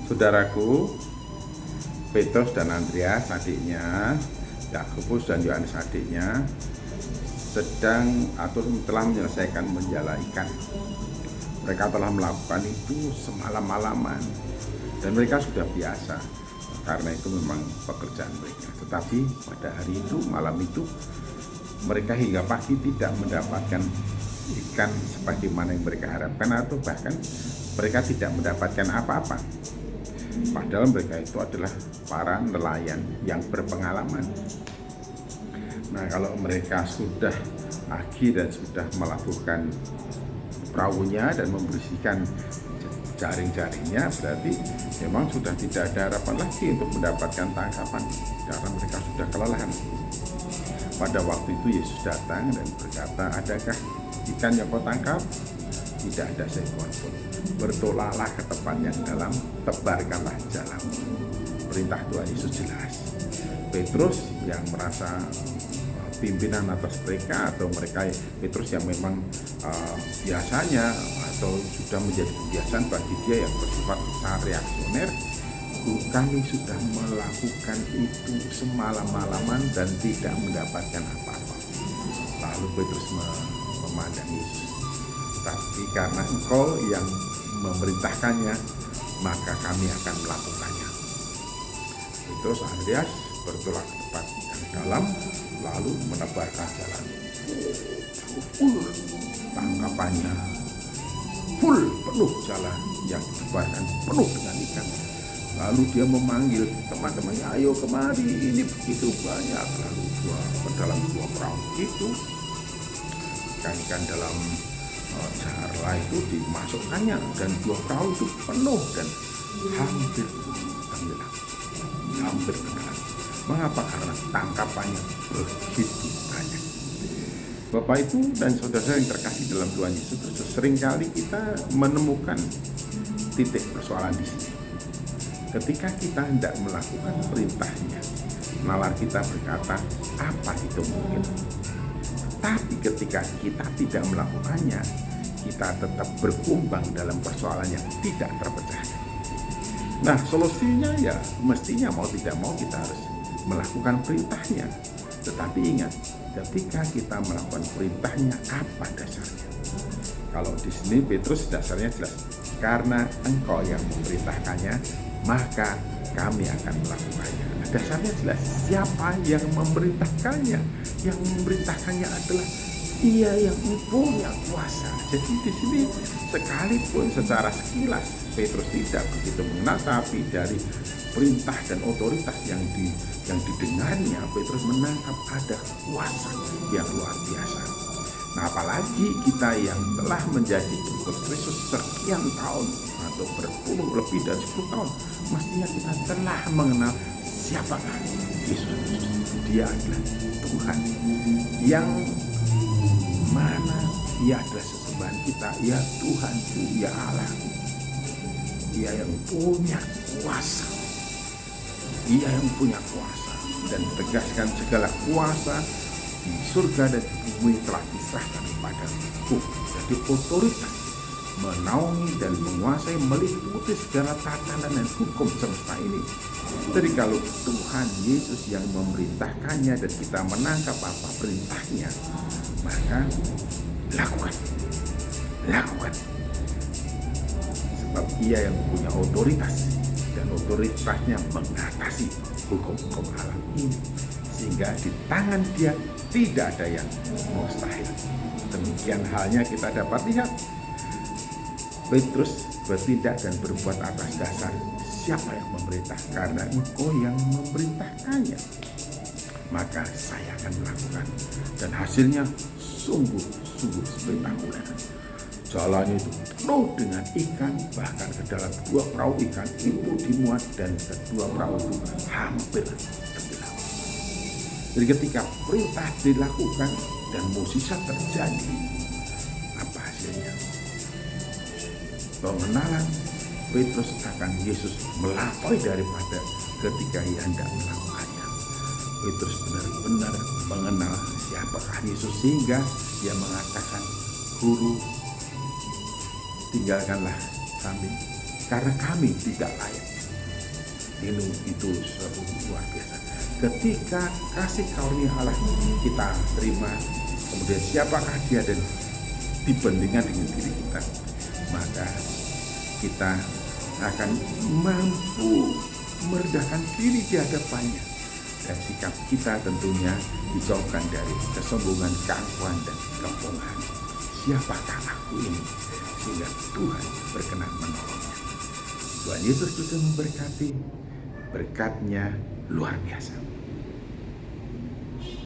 Saudaraku, Petrus dan Andreas adiknya, Yakobus dan Yohanes adiknya sedang atau telah menyelesaikan menjala ikan. Mereka telah melakukan itu semalam-malaman dan mereka sudah biasa karena itu memang pekerjaan mereka. Tetapi pada hari itu, malam itu, mereka hingga pagi tidak mendapatkan ikan sebagaimana yang mereka harapkan, atau bahkan mereka tidak mendapatkan apa-apa. Padahal mereka itu adalah para nelayan yang berpengalaman. Nah, kalau mereka sudah pagi dan sudah melabuhkan perahunya dan membersihkan jaring-jaringnya, berarti memang sudah tidak ada harapan lagi untuk mendapatkan tangkapan karena mereka sudah kelelahan. Pada waktu itu Yesus datang dan berkata, "Adakah ikan yang kau tangkap?" Tidak ada seekor pun. Bertolaklah ke tempat yang dalam, tebarkanlah jalamu. Perintah Tuhan Yesus jelas. Petrus yang merasa pimpinan atas mereka, atau mereka Petrus yang memang biasanya atau sudah menjadi kebiasaan bagi dia yang bersifat reaksioner, kami sudah melakukan itu semalam-malaman dan tidak mendapatkan apa-apa. Lalu Petrus memandang Yesus, "Tapi karena Engkau yang memerintahkannya, maka kami akan melakukannya." Petrus Andreas bertolak ke tempat yang dalam, lalu menebarkan jalan. Tangkapannya full, penuh jalan yang ditebarkan, penuh dengan ikan. Lalu dia memanggil teman-temannya, "Ayo kemari, ini begitu banyak." Lalu ke dalam dua perahu itu, ikan-ikan dalam jarlah itu dimasukkannya, dan dua perahu itu penuh dan hampir tenggelam. Mengapa? Karena tangkapannya begitu banyak. Bapak, Ibu, dan saudara yang terkasih dalam Tuhan Yesus Kristus, seringkali kita menemukan titik persoalan di sini. Ketika kita hendak melakukan perintahnya, nalar kita berkata, "Apa itu mungkin?" Tapi ketika kita tidak melakukannya, kita tetap berkumbang dalam persoalan yang tidak terpecahkan. Nah, solusinya ya mestinya mau tidak mau kita harus melakukan perintahnya. Tetapi ingat, ketika kita melakukan perintahnya, apa dasarnya? Kalau di sini Petrus dasarnya jelas, "Karena Engkau yang memerintahkannya, maka kami akan melakukannya." Dasarnya jelas, siapa yang memerintahkannya? Yang memerintahkannya adalah Dia yang punya kuasa. Jadi di sini sekalipun secara sekilas Petrus tidak begitu mengenal, tapi dari perintah dan otoritas yang didengarnya, Petrus menangkap ada kuasa yang luar biasa. Nah, apalagi kita yang telah menjadi pengikut Kristus sekian tahun atau berpuluh lebih dari 10 tahun, mestinya kita telah mengenal siapakah Yesus Kristus. Dia adalah Tuhan yang mana Dia adalah sesembahan kita, ya Tuhanku, ya Allahku. Dia yang punya kuasa. Dia yang punya kuasa, dan tegaskan segala kuasa di surga dan di bumi telah diserahkan kepadaku. Jadi otoritas menaungi dan menguasai, meliputi segala tatanan dan hukum semesta ini. Jadi kalau Tuhan Yesus yang memerintahkannya dan kita menangkap apa perintahnya, maka lakukan. Sebab Ia yang punya otoritas, dan otoritasnya mengatasi hukum-hukum alam ini, sehingga di tangan Dia tidak ada yang mustahil. Demikian halnya kita dapat lihat Petrus bertindak dan berbuat atas dasar siapa yang memerintah. Karena Engkau yang memerintahkannya, maka saya akan melakukan. Dan hasilnya sungguh-sungguh spektakuler. Jalannya itu penuh dengan ikan, bahkan ke dalam dua perahu ikan itu dimuat dan kedua perahu itu hampir tenggelam. Jadi ketika perintah dilakukan dan mukjizat terjadi, apa hasilnya? Pengenalan Petrus akan Yesus melampaui daripada ketika ia hendak melakukannya. Petrus benar-benar mengenal siapakah Yesus, sehingga dia mengatakan, "Guru, tinggalkanlah kami, karena kami tidak layak. Itu suatu luar biasa. Ketika kasih karunia Allah kita terima, kemudian siapakah dia dan dibandingkan dengan diri kita, maka kita akan mampu merendahkan diri di hadapannya, dan sikap kita tentunya dijauhkan dari kesombongan, keangkuhan, dan kepungan. Siapakah aku ini? Sehingga Tuhan berkenan menolongnya. Tuhan Yesus Kristus memberkati, berkat-Nya luar biasa.